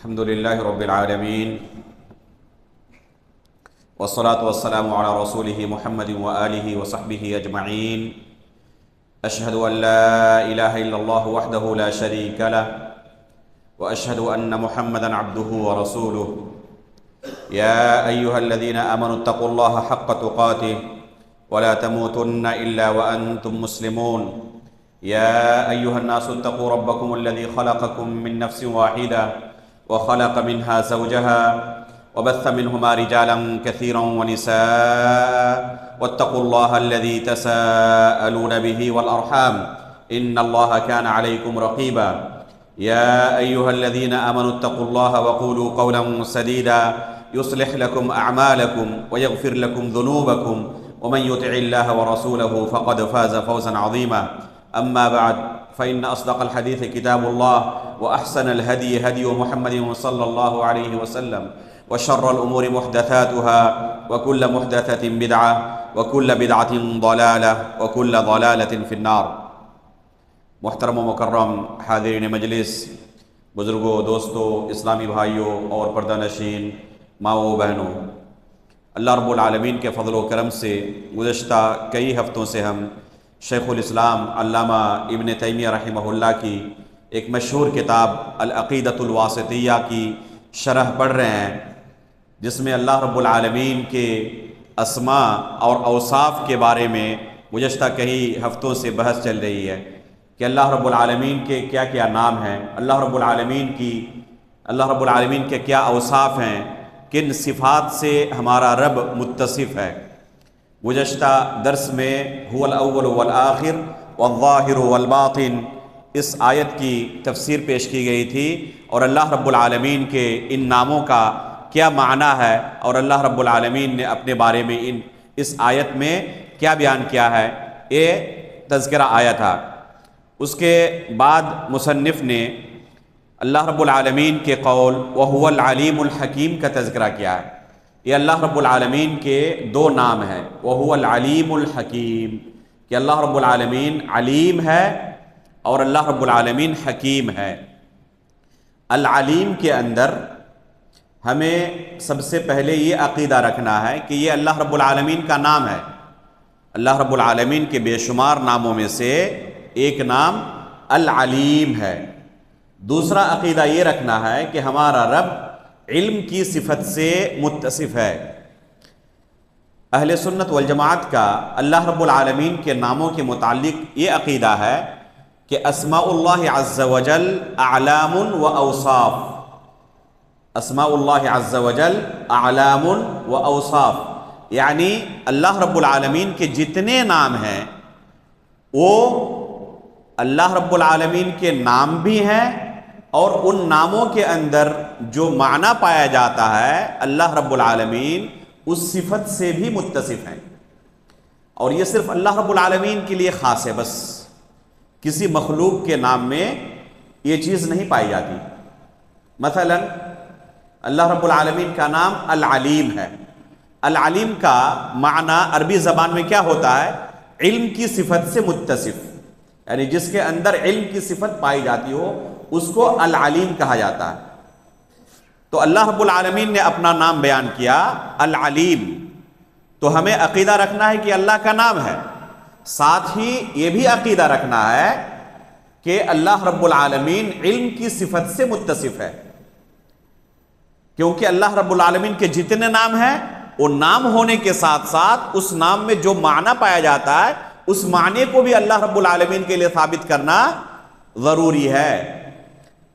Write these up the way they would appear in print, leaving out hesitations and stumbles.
الحمد لله رب العالمين والصلاة والسلام على رسوله محمد وآله وصحبه أجمعين. أشهد أن لا إله إلا الله وحده لا شريك له وأشهد أن محمدا عبده ورسوله. يا أيها الذين آمنوا اتقوا الله حق تقاته ولا تموتن إلا وأنتم مسلمون. يا أيها الناس اتقوا ربكم الذي خلقكم من نفس واحدة وخلق منها زوجها وبث منهما رجالا كثيرا ونساء واتقوا الله الذي تساءلون به والأرحام إن الله كان عليكم رقيبا. يا أيها الذين آمنوا اتقوا الله وقولوا قولا سديدا يصلح لكم أعمالكم ويغفر لكم ذنوبكم ومن يطع الله ورسوله فقد فاز فوزا عظيما. أما بعد فإن أصدق الحديث كتاب الله وأحسن الهدي هدي محمد صلى الله عليه وسلم وشر الأمور محدثاتها وكل محدثة بدعة وكل بدعة ضلالة وكل ضلالة في النار. محترم و مکرم حاضرین مجلس، بزرگوں، دوستوں، اسلامی بھائیوں اور پردہ نشین ماؤں بہنوں، اللہ رب العالمین کے فضل و کرم سے گزشتہ کئی ہفتوں سے ہم شیخ الاسلام علامہ ابن تیمیہ رحمہ اللہ کی ایک مشہور کتاب العقیدۃ الواسطیہ کی شرح پڑھ رہے ہیں، جس میں اللہ رب العالمین کے اسماء اور اوصاف کے بارے میں گزشتہ کئی ہفتوں سے بحث چل رہی ہے کہ اللہ رب العالمین کے کیا کیا نام ہیں، اللہ رب العالمین کے کیا اوصاف ہیں، کن صفات سے ہمارا رب متصف ہے. گزشتہ درس میں هو الاول والآخر والظاہر والباطن اس آیت کی تفسیر پیش کی گئی تھی، اور اللہ رب العالمین کے ان ناموں کا کیا معنی ہے اور اللہ رب العالمین نے اپنے بارے میں اس آیت میں کیا بیان کیا ہے، یہ تذکرہ آیا تھا. اس کے بعد مصنف نے اللہ رب العالمین کے قول وَهُوَ الْعَلِيمُ الْحَكِيمُ کا تذکرہ کیا ہے. یہ اللہ رب العالمین کے دو نام ہیں، وَهُوَ الْعَلِيمُ الْحَكِيمُ، کہ اللہ رب العالمین علیم ہے اور اللہ رب العالمین حکیم ہے. العلیم کے اندر ہمیں سب سے پہلے یہ عقیدہ رکھنا ہے کہ یہ اللہ رب العالمین کا نام ہے. اللہ رب العالمین کے بے شمار ناموں میں سے ایک نام العلیم ہے. دوسرا عقیدہ یہ رکھنا ہے کہ ہمارا رب علم کی صفت سے متصف ہے. اہل سنت والجماعت کا اللہ رب العالمین کے ناموں کے متعلق یہ عقیدہ ہے کہ اسماء اللہ عز وجل اعلام و اوصاف، اسماء اللہ عز وجل اعلام و اوصاف، یعنی اللہ رب العالمین کے جتنے نام ہیں وہ اللہ رب العالمین کے نام بھی ہیں، اور ان ناموں کے اندر جو معنی پایا جاتا ہے اللہ رب العالمین اس صفت سے بھی متصف ہیں. اور یہ صرف اللہ رب العالمین کے لیے خاص ہے، بس کسی مخلوق کے نام میں یہ چیز نہیں پائی جاتی. مثلا اللہ رب العالمین کا نام العلیم ہے. العلیم کا معنی عربی زبان میں کیا ہوتا ہے؟ علم کی صفت سے متصف، یعنی جس کے اندر علم کی صفت پائی جاتی ہو اس کو العلیم کہا جاتا ہے. تو اللہ رب العالمین نے اپنا نام بیان کیا العلیم، تو ہمیں عقیدہ رکھنا ہے کہ اللہ کا نام ہے. ساتھ ہی یہ بھی عقیدہ رکھنا ہے کہ اللہ رب العالمین علم کی صفت سے متصف ہے، کیونکہ اللہ رب العالمین کے جتنے نام ہیں وہ نام ہونے کے ساتھ ساتھ اس نام میں جو معنی پایا جاتا ہے اس معنی کو بھی اللہ رب العالمین کے لیے ثابت کرنا ضروری ہے.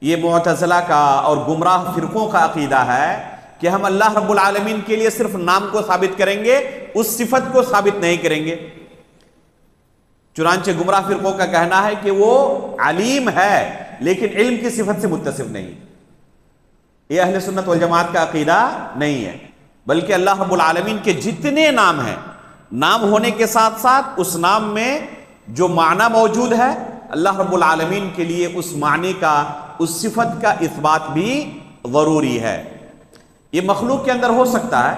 یہ معتزلہ کا اور گمراہ فرقوں کا عقیدہ ہے کہ ہم اللہ رب العالمین کے لیے صرف نام کو ثابت کریں گے، اس صفت کو ثابت نہیں کریں گے. چنانچہ گمراہ فرقوں کا کہنا ہے کہ وہ علیم ہے لیکن علم کی صفت سے متصف نہیں. یہ اہل سنت والجماعت کا عقیدہ نہیں ہے، بلکہ اللہ رب العالمین کے جتنے نام ہیں، نام ہونے کے ساتھ ساتھ اس نام میں جو معنی موجود ہے اللہ رب العالمین کے لیے اس معنی کا، اس صفت کا اثبات بھی ضروری ہے. یہ مخلوق کے اندر ہو سکتا ہے،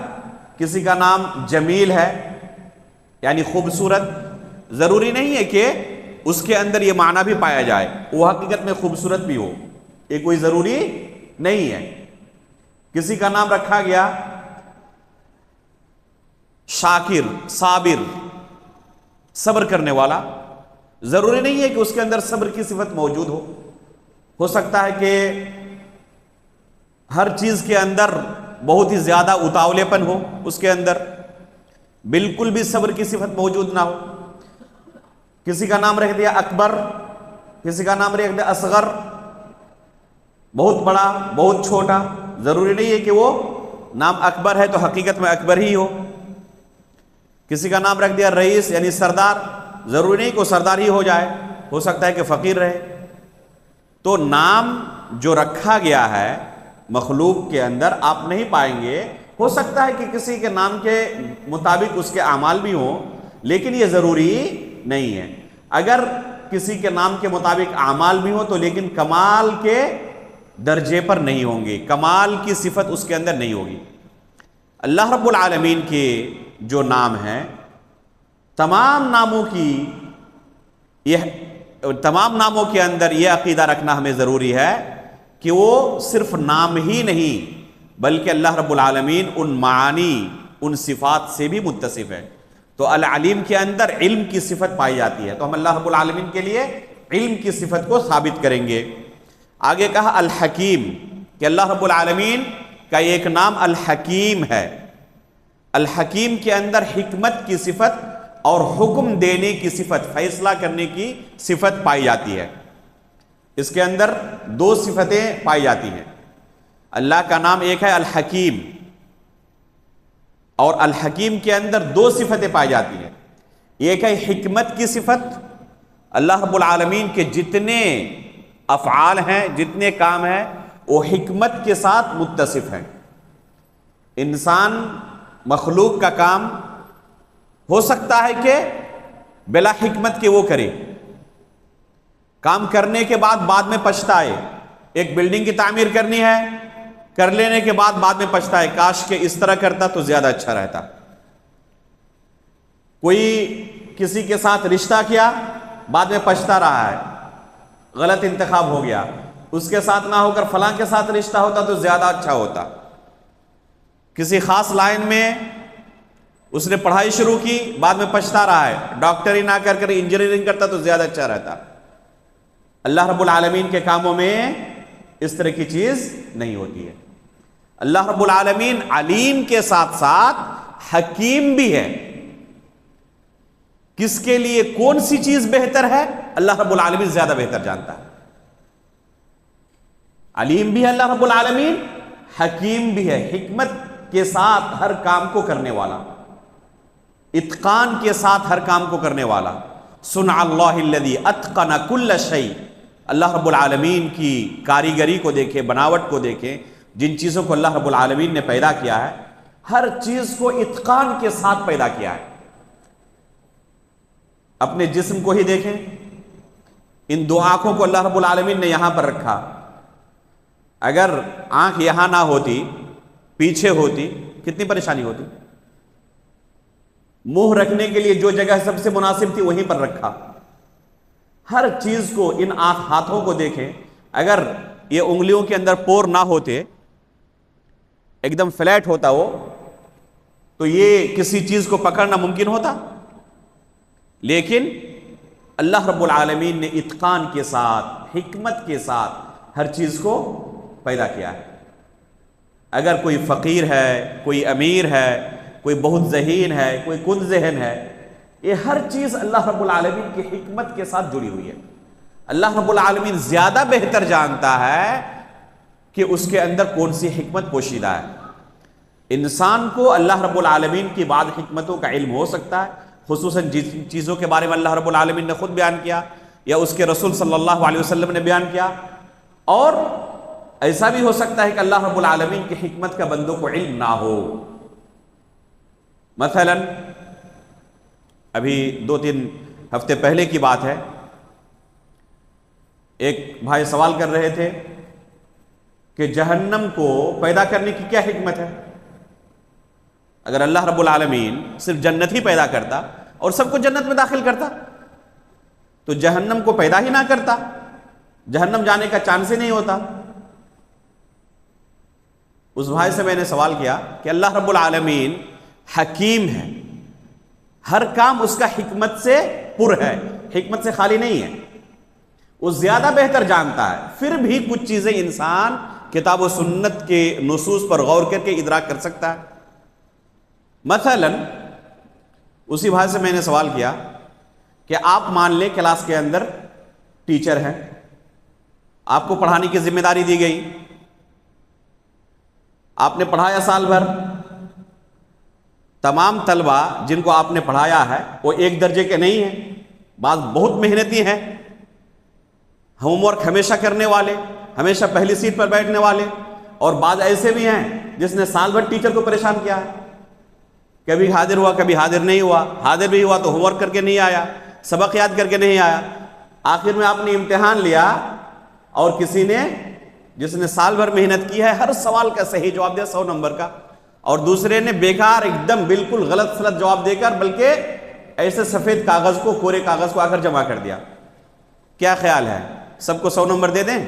کسی کا نام جمیل ہے یعنی خوبصورت، ضروری نہیں ہے کہ اس کے اندر یہ معنی بھی پایا جائے وہ حقیقت میں خوبصورت بھی ہو، یہ کوئی ضروری نہیں ہے. کسی کا نام رکھا گیا شاکر، صابر، صبر کرنے والا، ضروری نہیں ہے کہ اس کے اندر صبر کی صفت موجود ہو سکتا ہے کہ ہر چیز کے اندر بہت ہی زیادہ اتاولے پن ہو، اس کے اندر بالکل بھی صبر کی صفت موجود نہ ہو. کسی کا نام رکھ دیا اکبر، کسی کا نام رکھ دیا اصغر، بہت بڑا بہت چھوٹا، ضروری نہیں ہے کہ وہ نام اکبر ہے تو حقیقت میں اکبر ہی ہو. کسی کا نام رکھ دیا رئیس یعنی سردار، ضروری نہیں کہ وہ سردار ہی ہو جائے، ہو سکتا ہے کہ فقیر رہے. تو نام جو رکھا گیا ہے مخلوق کے اندر آپ نہیں پائیں گے. ہو سکتا ہے کہ کسی کے نام کے مطابق اس کے اعمال بھی ہوں، لیکن یہ ضروری نہیں ہے. اگر کسی کے نام کے مطابق اعمال بھی ہوں تو لیکن کمال کے درجے پر نہیں ہوں گے، کمال کی صفت اس کے اندر نہیں ہوگی. اللہ رب العالمین کے جو نام ہیں، تمام ناموں کے اندر یہ عقیدہ رکھنا ہمیں ضروری ہے کہ وہ صرف نام ہی نہیں بلکہ اللہ رب العالمین ان معانی، ان صفات سے بھی متصف ہے. تو العلیم کے اندر علم کی صفت پائی جاتی ہے، تو ہم اللہ رب العالمین کے لیے علم کی صفت کو ثابت کریں گے. آگے کہا الحکیم، کہ اللہ رب العالمین کا ایک نام الحکیم ہے. الحکیم کے اندر حکمت کی صفت اور حکم دینے کی صفت، فیصلہ کرنے کی صفت پائی جاتی ہے. اس کے اندر دو صفتیں پائی جاتی ہیں. اللہ کا نام ایک ہے الحکیم، اور الحکیم کے اندر دو صفتیں پائی جاتی ہیں. ایک ہے حکمت کی صفت، اللہ رب العالمین کے جتنے افعال ہیں، جتنے کام ہیں، وہ حکمت کے ساتھ متصف ہیں. انسان مخلوق کا کام ہو سکتا ہے کہ بلا حکمت کے وہ کرے، کام کرنے کے بعد میں پچھتائے. ایک بلڈنگ کی تعمیر کرنی ہے، کر لینے کے بعد میں پچھتائے، کاش کہ اس طرح کرتا تو زیادہ اچھا رہتا. کوئی کسی کے ساتھ رشتہ کیا، بعد میں پچھتا رہا ہے، غلط انتخاب ہو گیا، اس کے ساتھ نہ ہو کر فلاں کے ساتھ رشتہ ہوتا تو زیادہ اچھا ہوتا. کسی خاص لائن میں اس نے پڑھائی شروع کی، بعد میں پچھتا رہا ہے، ڈاکٹری نہ کر کر انجینئرنگ کرتا تو زیادہ اچھا رہتا. اللہ رب العالمین کے کاموں میں اس طرح کی چیز نہیں ہوتی ہے. اللہ رب العالمین علیم کے ساتھ ساتھ حکیم بھی ہے. کس کے لیے کون سی چیز بہتر ہے اللہ رب العالمین زیادہ بہتر جانتا ہے. علیم بھی ہے اللہ رب العالمین، حکیم بھی ہے، حکمت کے ساتھ ہر کام کو کرنے والا، اتقان کے ساتھ ہر کام کو کرنے والا. صنع اللہ الذی اتقن کل شیء، اللہ رب العالمین کی کاریگری کو دیکھیں، بناوٹ کو دیکھیں. جن چیزوں کو اللہ رب العالمین نے پیدا کیا ہے، ہر چیز کو اتقان کے ساتھ پیدا کیا ہے. اپنے جسم کو ہی دیکھیں، ان دو آنکھوں کو اللہ رب العالمین نے یہاں پر رکھا. اگر آنکھ یہاں نہ ہوتی، پیچھے ہوتی، کتنی پریشانی ہوتی. منہ رکھنے کے لیے جو جگہ سب سے مناسب تھی وہیں پر رکھا. ہر چیز کو، ان ہاتھوں کو دیکھیں، اگر یہ انگلیوں کے اندر پور نہ ہوتے، ایک دم فلیٹ ہوتا وہ، تو یہ کسی چیز کو پکڑنا ممکن ہوتا. لیکن اللہ رب العالمین نے اتقان کے ساتھ، حکمت کے ساتھ ہر چیز کو پیدا کیا ہے. اگر کوئی فقیر ہے، کوئی امیر ہے، کوئی بہت ذہین ہے، کوئی کن ذہن ہے، یہ ہر چیز اللہ رب العالمین کی حکمت کے ساتھ جڑی ہوئی ہے. اللہ رب العالمین زیادہ بہتر جانتا ہے کہ اس کے اندر کون سی حکمت پوشیدہ ہے. انسان کو اللہ رب العالمین کی بعض حکمتوں کا علم ہو سکتا ہے، خصوصاً جن چیزوں کے بارے میں اللہ رب العالمین نے خود بیان کیا یا اس کے رسول صلی اللہ علیہ وسلم نے بیان کیا. اور ایسا بھی ہو سکتا ہے کہ اللہ رب العالمین کی حکمت کا بندوں کو علم نہ ہو. مثلا ابھی 2-3 ہفتے پہلے کی بات ہے، ایک بھائی سوال کر رہے تھے کہ جہنم کو پیدا کرنے کی کیا حکمت ہے. اگر اللہ رب العالمین صرف جنت ہی پیدا کرتا اور سب کو جنت میں داخل کرتا تو جہنم کو پیدا ہی نہ کرتا، جہنم جانے کا چانس ہی نہیں ہوتا. اس بھائی سے میں نے سوال کیا کہ اللہ رب العالمین حکیم ہے، ہر کام اس کا حکمت سے پر ہے، حکمت سے خالی نہیں ہے، وہ زیادہ بہتر جانتا ہے، پھر بھی کچھ چیزیں انسان کتاب و سنت کے نصوص پر غور کر کے ادراک کر سکتا ہے۔ مثلا اسی بھائی سے میں نے سوال کیا کہ آپ مان لیں کلاس کے اندر ٹیچر ہیں، آپ کو پڑھانے کی ذمہ داری دی گئی، آپ نے پڑھایا سال بھر، تمام طلبہ جن کو آپ نے پڑھایا ہے وہ ایک درجے کے نہیں ہیں، بعض بہت محنتی ہیں، ہوم ورک ہمیشہ کرنے والے، ہمیشہ پہلی سیٹ پر بیٹھنے والے، اور بعض ایسے بھی ہیں جس نے سال بھر ٹیچر کو پریشان کیا ہے، کبھی حاضر ہوا کبھی حاضر نہیں ہوا، حاضر بھی ہوا تو ہوم ورک کر کے نہیں آیا، سبق یاد کر کے نہیں آیا، آخر میں آپ نے امتحان لیا اور کسی نے جس نے سال بھر محنت کی ہے ہر سوال کا صحیح جواب دیا 100 نمبر کا، اور دوسرے نے بیکار ایک دم بالکل غلط سلط جواب دے کر بلکہ ایسے سفید کاغذ کو کورے کاغذ کو آ کر جمع کر دیا۔ کیا خیال ہے، سب کو 100 نمبر دے دیں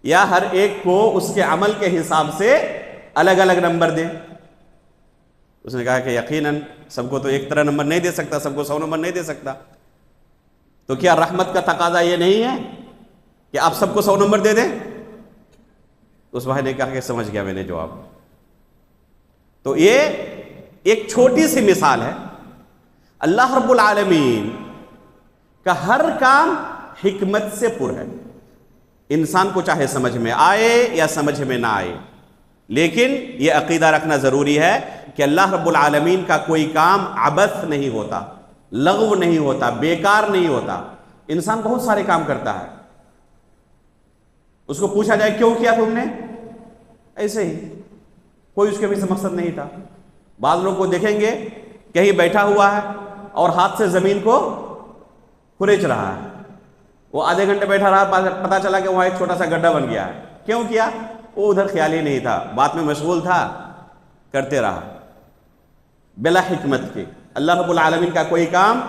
یا ہر ایک کو اس کے عمل کے حساب سے الگ الگ نمبر دیں؟ اس نے کہا کہ یقیناً سب کو تو ایک طرح نمبر نہیں دے سکتا، سب کو 100 نمبر نہیں دے سکتا، تو کیا رحمت کا تقاضا یہ نہیں ہے کہ آپ سب کو 100 نمبر دے دیں؟ اس بھائی نے کہا کہ سمجھ گیا میں نے جواب۔ تو یہ ایک چھوٹی سی مثال ہے، اللہ رب العالمین کا ہر کام حکمت سے پر ہے، انسان کو چاہے سمجھ میں آئے یا سمجھ میں نہ آئے، لیکن یہ عقیدہ رکھنا ضروری ہے کہ اللہ رب العالمین کا کوئی کام عبث نہیں ہوتا، لغو نہیں ہوتا، بیکار نہیں ہوتا۔ انسان بہت سارے کام کرتا ہے، اس کو پوچھا جائے کیوں کیا تم نے، ایسے ہی، کوئی اس کے پیچھے مقصد نہیں تھا۔ بعض لوگ کو دیکھیں گے کہیں بیٹھا ہوا ہے اور ہاتھ سے زمین کو کھریچ رہا ہے، وہ آدھے گھنٹے بیٹھا رہا، پتا چلا کہ وہاں ایک چھوٹا سا گڈھا بن گیا ہے، کیوں کیا؟ وہ ادھر خیال ہی نہیں تھا، بات میں مشغول تھا، کرتے رہا بلا حکمت کے۔ اللہ رب العالمین کا کوئی کام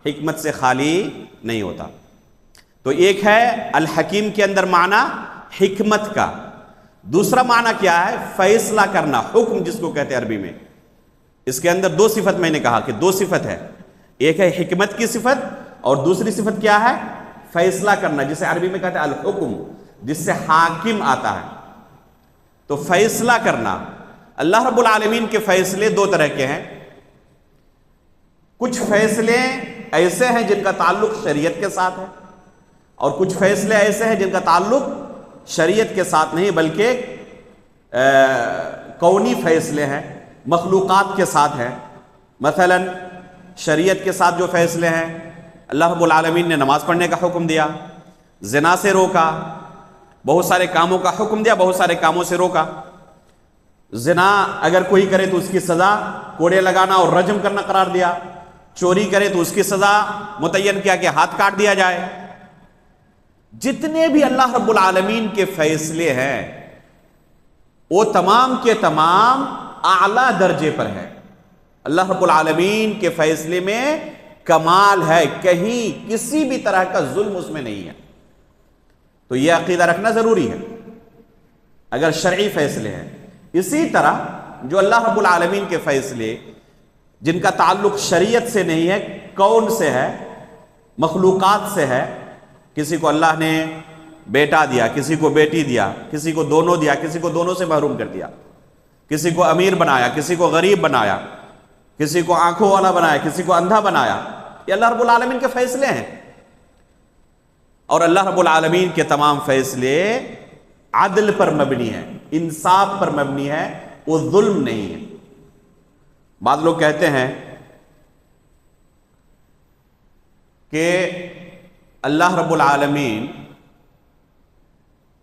حکمت سے خالی نہیں ہوتا۔ تو ایک ہے الحکیم کے اندر معنی حکمت کا، دوسرا معنی کیا ہے؟ فیصلہ کرنا، حکم جس کو کہتے ہیں عربی میں۔ اس کے اندر دو صفت، میں نے کہا کہ دو صفت ہے، ایک ہے حکمت کی صفت اور دوسری صفت کیا ہے؟ فیصلہ کرنا، جسے عربی میں کہتے ہیں الحکم، جس سے حاکم آتا ہے۔ تو فیصلہ کرنا، اللہ رب العالمین کے فیصلے دو طرح کے ہیں، کچھ فیصلے ایسے ہیں جن کا تعلق شریعت کے ساتھ ہے، اور کچھ فیصلے ایسے ہیں جن کا تعلق شریعت کے ساتھ نہیں بلکہ کونی فیصلے ہیں، مخلوقات کے ساتھ ہیں۔ مثلا شریعت کے ساتھ جو فیصلے ہیں، اللہ رب العالمین نے نماز پڑھنے کا حکم دیا، زنا سے روکا، بہت سارے کاموں کا حکم دیا، بہت سارے کاموں سے روکا۔ زنا اگر کوئی کرے تو اس کی سزا کوڑے لگانا اور رجم کرنا قرار دیا، چوری کرے تو اس کی سزا متعین کیا کہ ہاتھ کاٹ دیا جائے۔ جتنے بھی اللہ رب العالمین کے فیصلے ہیں وہ تمام کے تمام اعلیٰ درجے پر ہیں، اللہ رب العالمین کے فیصلے میں کمال ہے، کہیں کسی بھی طرح کا ظلم اس میں نہیں ہے۔ تو یہ عقیدہ رکھنا ضروری ہے اگر شرعی فیصلے ہیں۔ اسی طرح جو اللہ رب العالمین کے فیصلے جن کا تعلق شریعت سے نہیں ہے، کون سے ہے، مخلوقات سے ہے، کسی کو اللہ نے بیٹا دیا، کسی کو بیٹی دیا، کسی کو دونوں دیا، کسی کو دونوں سے محروم کر دیا، کسی کو امیر بنایا، کسی کو غریب بنایا، کسی کو آنکھوں والا بنایا، کسی کو اندھا بنایا، یہ اللہ رب العالمین کے فیصلے ہیں۔ اور اللہ رب العالمین کے تمام فیصلے عدل پر مبنی ہیں، انصاف پر مبنی ہے، وہ ظلم نہیں ہے۔ بعض لوگ کہتے ہیں کہ اللہ رب العالمین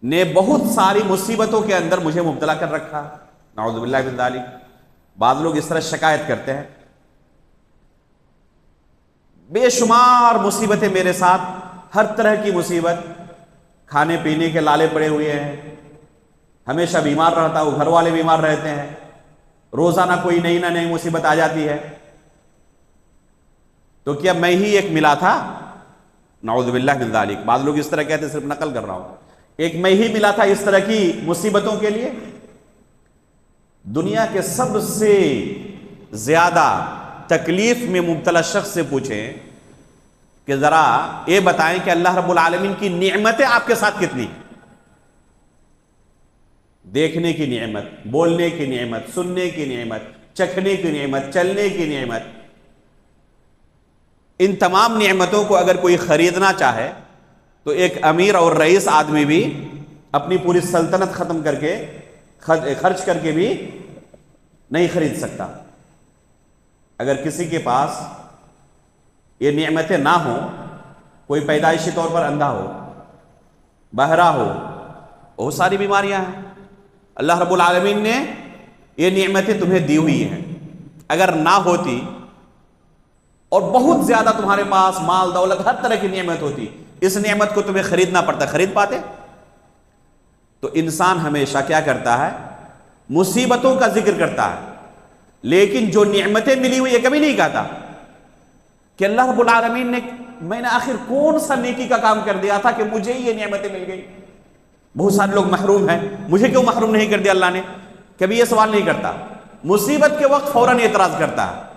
نے بہت ساری مصیبتوں کے اندر مجھے مبتلا کر رکھا، نعوذ باللہ من ذالک۔ بعض لوگ اس طرح شکایت کرتے ہیں، بے شمار مصیبتیں میرے ساتھ، ہر طرح کی مصیبت، کھانے پینے کے لالے پڑے ہوئے ہیں، ہمیشہ بیمار رہتا ہوں، گھر والے بیمار رہتے ہیں، روزانہ کوئی نئی نہ نئی مصیبت آ جاتی ہے، تو کیا میں ہی ایک ملا تھا؟ نعوذ باللہ من ذالک۔ بعض لوگ اس طرح کہتے ہیں، صرف نقل کر رہا ہوں، ایک میں ہی ملا تھا اس طرح کی مصیبتوں کے لیے؟ دنیا کے سب سے زیادہ تکلیف میں مبتلا شخص سے پوچھیں کہ ذرا یہ بتائیں کہ اللہ رب العالمین کی نعمتیں آپ کے ساتھ کتنی؟ دیکھنے کی نعمت، بولنے کی نعمت، سننے کی نعمت، چکھنے کی نعمت، چلنے کی نعمت، ان تمام نعمتوں کو اگر کوئی خریدنا چاہے تو ایک امیر اور رئیس آدمی بھی اپنی پوری سلطنت ختم کر کے خرچ کر کے بھی نہیں خرید سکتا۔ اگر کسی کے پاس یہ نعمتیں نہ ہوں، کوئی پیدائشی طور پر اندھا ہو، بہرا ہو، بہت ساری بیماریاں ہیں، اللہ رب العالمین نے یہ نعمتیں تمہیں دی ہوئی ہیں، اگر نہ ہوتی اور بہت زیادہ تمہارے پاس مال دولت ہر طرح کی نعمت ہوتی، اس نعمت کو تمہیں خریدنا پڑتا، خرید پاتے؟ تو انسان ہمیشہ کیا کرتا ہے؟ مصیبتوں کا ذکر کرتا ہے، لیکن جو نعمتیں ملی ہوئی یہ کبھی نہیں کہتا کہ اللہ رب العالمین نے، میں نے آخر کون سا نیکی کا کام کر دیا تھا کہ مجھے یہ نعمتیں مل گئی؟ بہت سارے لوگ محروم ہیں، مجھے کیوں محروم نہیں کر دیا اللہ نے؟ کبھی یہ سوال نہیں کرتا، مصیبت کے وقت فوراً اعتراض کرتا ہے۔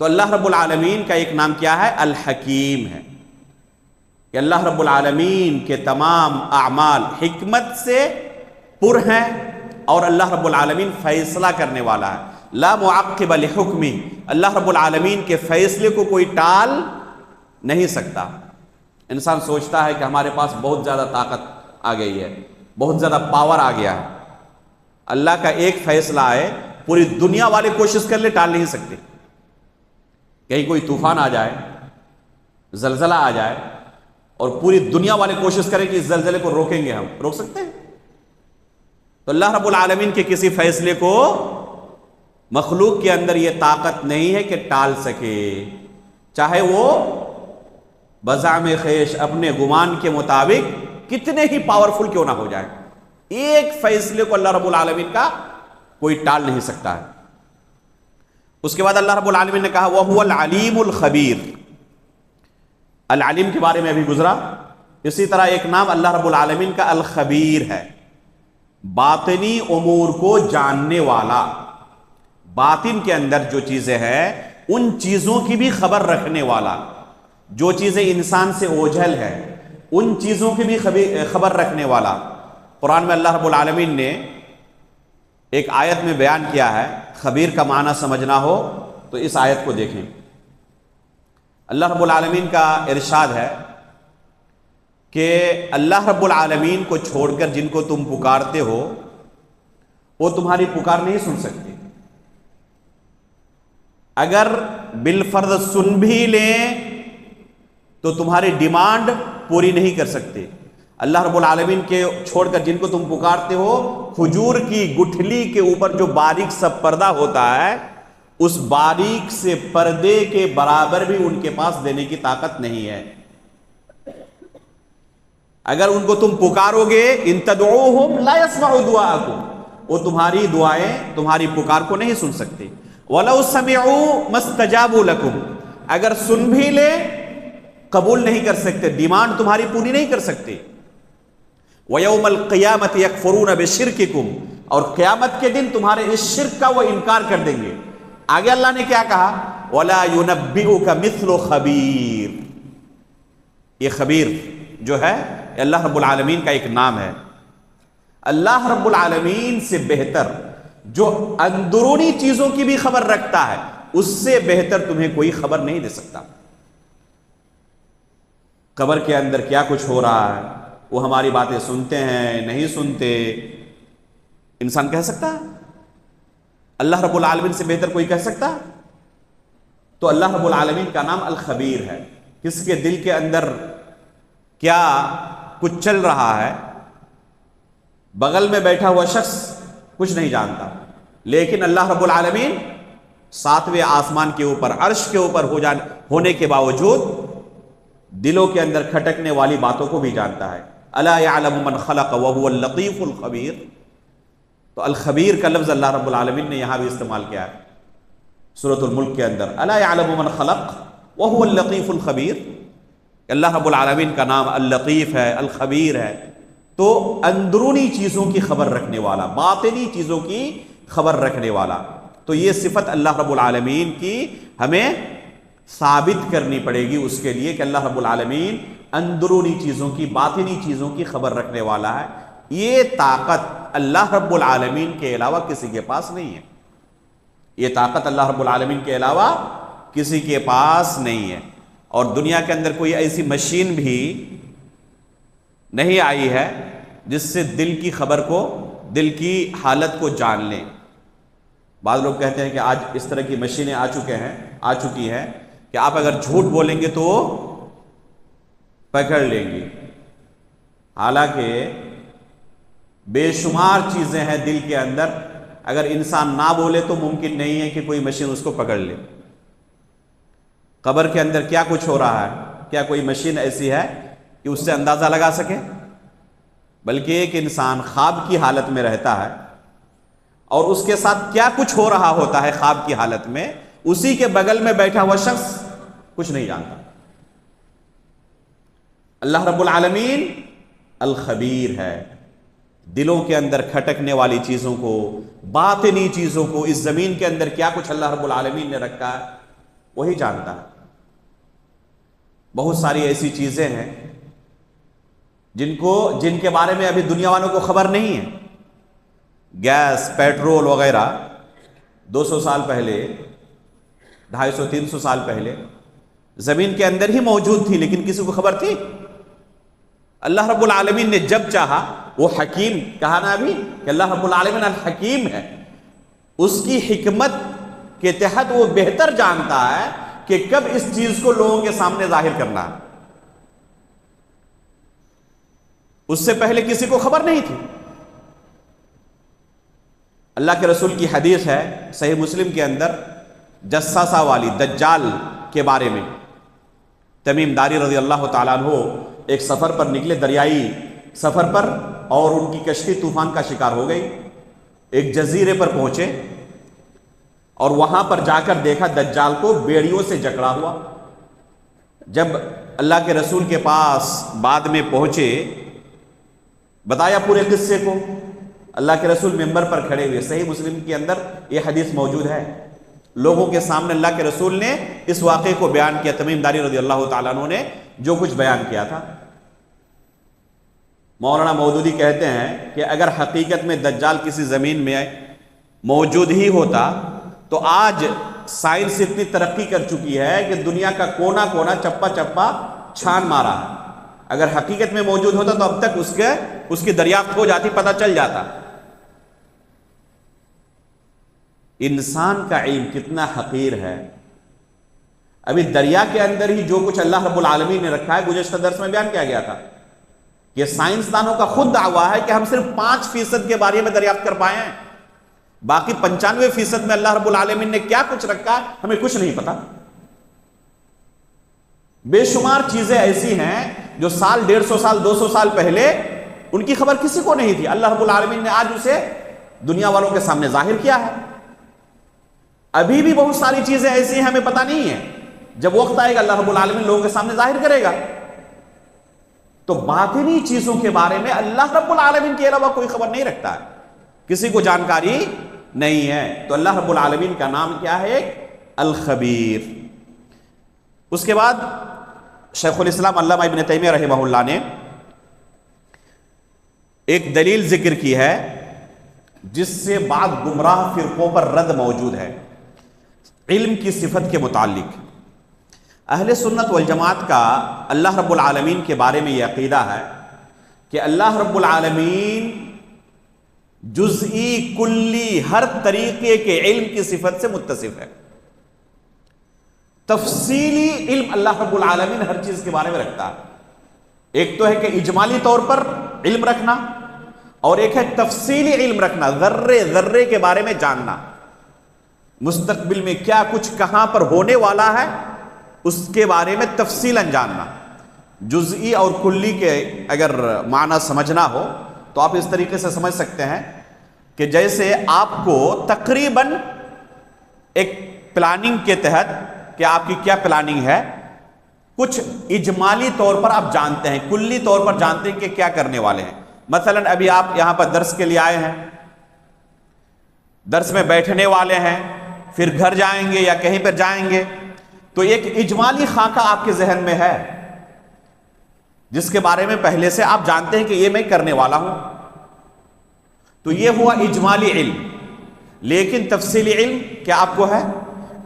تو اللہ رب العالمین کا ایک نام کیا ہے؟ الحکیم ہے، کہ اللہ رب العالمین کے تمام اعمال حکمت سے پر ہیں، اور اللہ رب العالمین فیصلہ کرنے والا ہے۔ لا معقب لحکمہ، اللہ رب العالمین کے فیصلے کو کوئی ٹال نہیں سکتا۔ انسان سوچتا ہے کہ ہمارے پاس بہت زیادہ طاقت آ گئی ہے، بہت زیادہ پاور آ گیا ہے، اللہ کا ایک فیصلہ ہے، پوری دنیا والے کوشش کر لے ٹال نہیں سکتے۔ کہیں کوئی طوفان آ جائے، زلزلہ آ جائے، اور پوری دنیا والے کوشش کریں کہ اس زلزلے کو روکیں گے، ہم روک سکتے ہیں؟ تو اللہ رب العالمین کے کسی فیصلے کو مخلوق کے اندر یہ طاقت نہیں ہے کہ ٹال سکے، چاہے وہ بزعم خیش اپنے گمان کے مطابق کتنے ہی پاورفل کیوں نہ ہو جائے، ایک فیصلے کو اللہ رب العالمین کا کوئی ٹال نہیں سکتا ہے۔ اس کے بعد اللہ رب العالمین نے کہا وَهُوَ الْعَلِيمُ الْخَبِيرُ، العلیم کے بارے میں ابھی گزرا، اسی طرح ایک نام اللہ رب العالمین کا الخبیر ہے، باطنی امور کو جاننے والا، باطن کے اندر جو چیزیں ہیں ان چیزوں کی بھی خبر رکھنے والا، جو چیزیں انسان سے اوجھل ہے ان چیزوں کی بھی خبر رکھنے والا۔ قرآن میں اللہ رب العالمین نے ایک آیت میں بیان کیا ہے، خبیر کا معنی سمجھنا ہو تو اس آیت کو دیکھیں۔ اللہ رب العالمین کا ارشاد ہے کہ اللہ رب العالمین کو چھوڑ کر جن کو تم پکارتے ہو وہ تمہاری پکار نہیں سن سکتے، اگر بالفرض سن بھی لیں تو تمہاری ڈیمانڈ پوری نہیں کر سکتے۔ اللہ رب العالمین کے چھوڑ کر جن کو تم پکارتے ہو، کھجور کی گٹھلی کے اوپر جو باریک سا پردہ ہوتا ہے، اس باریک سے پردے کے برابر بھی ان کے پاس دینے کی طاقت نہیں ہے۔ اگر ان کو تم پکارو گے، ان تدعوہم لا يسمعوا دعاءکم، وہ تمہاری دعائیں، تمہاری پکار کو نہیں سن سکتے۔ وَلَوْ سَمِعُوا مَا اسْتَجَابُوا لَكُمْ، اگر سن بھی لے قبول نہیں کر سکتے، ڈیمانڈ تمہاری پوری نہیں کر سکتے۔ وَيَوْمَ الْقِيَامَةِ يَكْفُرُونَ بِشِرْكِكُمْ، اور قیامت کے دن تمہارے اس شرک کا وہ انکار کر دیں گے۔ آگے اللہ نے کیا کہا؟ وَلَا يُنَبِّئُكَ مِثْلُ خَبِيرٍ، یہ خبیر جو ہے اللہ رب العالمین کا ایک نام ہے۔ اللہ رب العالمین سے بہتر جو اندرونی چیزوں کی بھی خبر رکھتا ہے، اس سے بہتر تمہیں کوئی خبر نہیں دے سکتا۔ قبر کے اندر کیا کچھ ہو رہا ہے، وہ ہماری باتیں سنتے ہیں نہیں سنتے، انسان کہہ سکتا ہے؟ اللہ رب العالمین سے بہتر کوئی کہہ سکتا؟ تو اللہ رب العالمین کا نام الخبیر ہے۔ کس کے دل کے اندر کیا کچھ چل رہا ہے، بغل میں بیٹھا ہوا شخص کچھ نہیں جانتا، لیکن اللہ رب العالمین ساتویں آسمان کے اوپر عرش کے اوپر ہونے کے باوجود دلوں کے اندر کھٹکنے والی باتوں کو بھی جانتا ہے۔ الا یعلم من خلق وهو اللطیف الخبیر، تو الخبیر کا لفظ اللہ رب العالمین نے یہاں بھی استعمال کیا ہے سورۃ الملک کے اندر، الا یعلم من خلق وهو اللطیف الخبیر، کہ اللہ رب العالمین کا نام اللطیف ہے، الخبیر ہے، تو اندرونی چیزوں کی خبر رکھنے والا، باطنی چیزوں کی خبر رکھنے والا. تو یہ صفت اللہ رب العالمین کی ہمیں ثابت کرنی پڑے گی اس کے لیے کہ اللہ رب العالمین اندرونی چیزوں کی، باطنی چیزوں کی خبر رکھنے والا ہے. یہ طاقت اللہ رب العالمین کے علاوہ کسی کے پاس نہیں ہے. یہ طاقت اللہ رب العالمین کے علاوہ کسی کے پاس نہیں ہے. اور دنیا کے اندر کوئی ایسی مشین بھی نہیں آئی ہے جس سے دل کی خبر کو، دل کی حالت کو جان لیں. بعض لوگ کہتے ہیں کہ آج اس طرح کی مشینیں آ چکی ہیں کہ آپ اگر جھوٹ بولیں گے تو پکڑ لیں گی. حالانکہ بے شمار چیزیں ہیں دل کے اندر، اگر انسان نہ بولے تو ممکن نہیں ہے کہ کوئی مشین اس کو پکڑ لے. قبر کے اندر کیا کچھ ہو رہا ہے، کیا کوئی مشین ایسی ہے کہ اس سے اندازہ لگا سکے؟ بلکہ ایک انسان خواب کی حالت میں رہتا ہے اور اس کے ساتھ کیا کچھ ہو رہا ہوتا ہے خواب کی حالت میں، اسی کے بغل میں بیٹھا ہوا شخص کچھ نہیں جانتا. اللہ رب العالمین الخبیر ہے. دلوں کے اندر کھٹکنے والی چیزوں کو، باطنی چیزوں کو، اس زمین کے اندر کیا کچھ اللہ رب العالمین نے رکھا ہے وہی جانتا ہے. بہت ساری ایسی چیزیں ہیں جن کے بارے میں ابھی دنیا والوں کو خبر نہیں ہے. گیس، پیٹرول وغیرہ 200 سال پہلے، 250-300 سال پہلے زمین کے اندر ہی موجود تھی، لیکن کسی کو خبر تھی؟ اللہ رب العالمین نے جب چاہا، وہ حکیم کہا نا ابھی کہ اللہ رب العالمین الحکیم ہے، اس کی حکمت کے تحت وہ بہتر جانتا ہے کہ کب اس چیز کو لوگوں کے سامنے ظاہر کرنا ہے. اس سے پہلے کسی کو خبر نہیں تھی. اللہ کے رسول کی حدیث ہے صحیح مسلم کے اندر، جساسہ والی دجال کے بارے میں. تمیم داری رضی اللہ تعالیٰ عنہ ایک سفر پر نکلے، دریائی سفر پر، اور ان کی کشتی طوفان کا شکار ہو گئی. ایک جزیرے پر پہنچے اور وہاں پر جا کر دیکھا دجال کو بیڑیوں سے جکڑا ہوا. جب اللہ کے رسول کے پاس بعد میں پہنچے، بتایا پورے قصے کو. اللہ کے رسول ممبر پر کھڑے ہوئے، صحیح مسلم کے اندر یہ حدیث موجود ہے. لوگوں کے سامنے اللہ کے رسول نے اس واقعے کو بیان کیا. تمیم داری رضی اللہ تعالیٰ عنہ نے جو کچھ بیان کیا تھا. مولانا مودودی کہتے ہیں کہ اگر حقیقت میں دجال کسی زمین میں موجود ہی ہوتا تو آج سائنس اتنی ترقی کر چکی ہے کہ دنیا کا کونا کونا، چپا چپا چھان مارا ہے. اگر حقیقت میں موجود ہوتا تو اب تک اس کی دریافت ہو جاتی، پتہ چل جاتا. انسان کا علم کتنا حقیر ہے. ابھی دریا کے اندر ہی جو کچھ اللہ رب العالمین نے رکھا ہے، گزشتہ درس میں بیان کیا گیا تھا کہ سائنسدانوں کا خود دعویٰ ہے کہ ہم صرف 5% کے بارے میں دریافت کر پائے ہیں، باقی 95% میں اللہ رب العالمین نے کیا کچھ رکھا ہے ہمیں کچھ نہیں پتا. بے شمار چیزیں ایسی ہیں جو 150 سال 200 سال پہلے ان کی خبر کسی کو نہیں تھی. اللہ رب العالمین نے آج اسے دنیا والوں کے سامنے ظاہر کیا ہے. ابھی بھی بہت ساری چیزیں ایسی ہیں ہمیں پتہ نہیں ہے. جب وقت آئے گا اللہ رب العالمین لوگوں کے سامنے ظاہر کرے گا. تو باطنی چیزوں کے بارے میں اللہ رب العالمین کے علاوہ کوئی خبر نہیں رکھتا ہے، کسی کو جانکاری نہیں ہے. تو اللہ رب العالمین کا نام کیا ہے؟ الخبیر. اس کے بعد شیخ الاسلام علامہ ابن تیمیہ رحمہ اللہ نے ایک دلیل ذکر کی ہے جس سے بعض گمراہ فرقوں پر رد موجود ہے علم کی صفت کے متعلق. اہل سنت والجماعت کا اللہ رب العالمین کے بارے میں یہ عقیدہ ہے کہ اللہ رب العالمین جزئی، کلی، ہر طریقے کے علم کی صفت سے متصف ہے. تفصیلی علم اللہ رب العالمین ہر چیز کے بارے میں رکھتا ہے. ایک تو ہے کہ اجمالی طور پر علم رکھنا، اور ایک ہے تفصیلی علم رکھنا، ذرے ذرے کے بارے میں جاننا. مستقبل میں کیا کچھ کہاں پر ہونے والا ہے اس کے بارے میں تفصیلاً جاننا. جزئی اور کلی کے اگر معنی سمجھنا ہو تو آپ اس طریقے سے سمجھ سکتے ہیں کہ جیسے آپ کو تقریباً ایک پلاننگ کے تحت کہ آپ کی کیا پلاننگ ہے، کچھ اجمالی طور پر آپ جانتے ہیں، کلی طور پر جانتے ہیں کہ کیا کرنے والے ہیں. مثلا ابھی آپ یہاں پر درس کے لیے آئے ہیں، درس میں بیٹھنے والے ہیں، پھر گھر جائیں گے یا کہیں پر جائیں گے، تو ایک اجمالی خاکہ آپ کے ذہن میں ہے جس کے بارے میں پہلے سے آپ جانتے ہیں کہ یہ میں کرنے والا ہوں. تو یہ ہوا اجمالی علم. لیکن تفصیلی علم کیا آپ کو ہے؟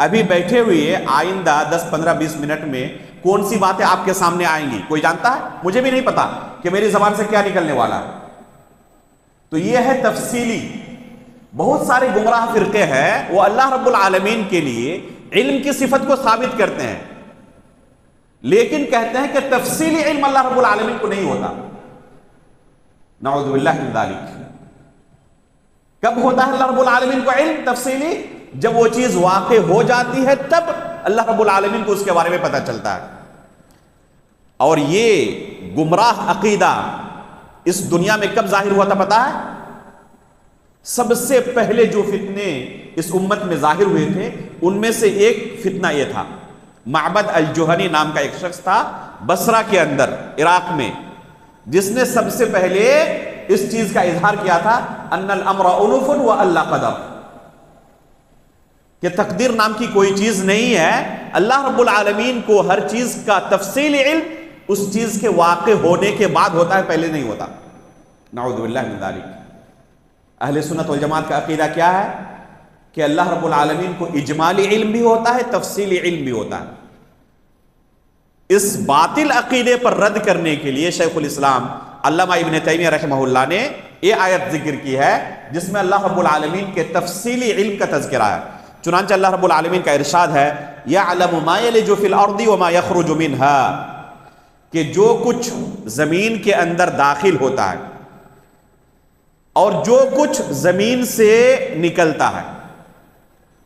ابھی بیٹھے ہوئے آئندہ 10 15 20 منٹ میں کون سی باتیں آپ کے سامنے آئیں گی کوئی جانتا ہے؟ مجھے بھی نہیں پتا کہ میری زبان سے کیا نکلنے والا ہے. تو یہ ہے تفصیلی. بہت سارے گمراہ فرقے ہیں وہ اللہ رب العالمین کے لیے علم کی صفت کو ثابت کرتے ہیں، لیکن کہتے ہیں کہ تفصیلی علم اللہ رب العالمین کو نہیں ہوتا. نعوذ باللہ من ذالک. کب ہوتا ہے اللہ رب العالمین کو علم تفصیلی؟ جب وہ چیز واقع ہو جاتی ہے تب اللہ رب العالمین کو اس کے بارے میں پتہ چلتا ہے. اور یہ گمراہ عقیدہ اس دنیا میں کب ظاہر ہوا تھا پتہ ہے؟ سب سے پہلے جو فتنے اس امت میں ظاہر ہوئے تھے ان میں سے ایک فتنہ یہ تھا. معبد الجہنی نام کا ایک شخص تھا بصرہ کے اندر عراق میں، جس نے سب سے پہلے اس چیز کا اظہار کیا تھا ان الامر انوف و اللہ قدر، کہ تقدیر نام کی کوئی چیز نہیں ہے. اللہ رب العالمین کو ہر چیز کا تفصیلی علم اس چیز کے واقع ہونے کے بعد ہوتا ہے، پہلے نہیں ہوتا. نعوذ باللہ من ذالک. اہل سنت والجماعت کا عقیدہ کیا ہے؟ کہ اللہ رب العالمین کو اجمالی علم بھی ہوتا ہے، تفصیلی علم بھی ہوتا ہے. اس باطل عقیدے پر رد کرنے کے لیے شیخ الاسلام علامہ ابن تیمیہ رحمہ اللہ نے یہ آیت ذکر کی ہے جس میں اللہ رب العالمین کے تفصیلی علم کا تذکرہ ہے. چنانچہ اللہ رب العالمین کا ارشاد ہے یعلم ما یلج فی الارض وما یخرج منها، کہ جو کچھ زمین کے اندر داخل ہوتا ہے اور جو کچھ زمین سے نکلتا ہے.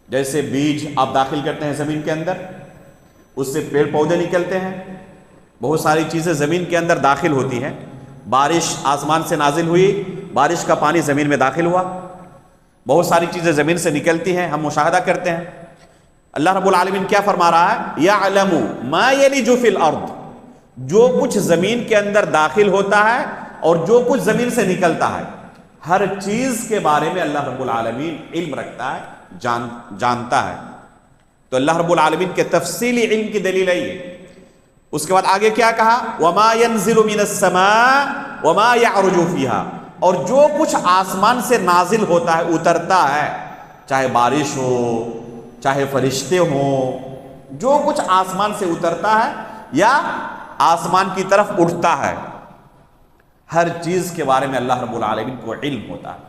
جیسے بیج آپ داخل کرتے ہیں زمین کے اندر، اس سے پیڑ پودے نکلتے ہیں، بہت ساری چیزیں زمین کے اندر داخل ہوتی ہیں. بارش آسمان سے نازل ہوئی، بارش کا پانی زمین میں داخل ہوا، بہت ساری چیزیں زمین سے نکلتی ہیں، ہم مشاہدہ کرتے ہیں. اللہ رب العالمین کیا فرما رہا ہے؟ یعلم ما یلج فی الارض، جو کچھ زمین کے اندر داخل ہوتا ہے اور جو کچھ زمین سے نکلتا ہے، ہر چیز کے بارے میں اللہ رب العالمین علم رکھتا ہے، جانتا ہے. تو اللہ رب العالمین کے تفصیلی علم کی دلیل ہے یہ. اس کے بعد آگے کیا کہا؟ وما ينزل من السماء وما يعرج فيها، اور جو کچھ آسمان سے نازل ہوتا ہے، اترتا ہے، چاہے بارش ہو چاہے فرشتے ہوں، جو کچھ آسمان سے اترتا ہے یا آسمان کی طرف اٹھتا ہے، ہر چیز کے بارے میں اللہ رب العالمین کو علم ہوتا ہے.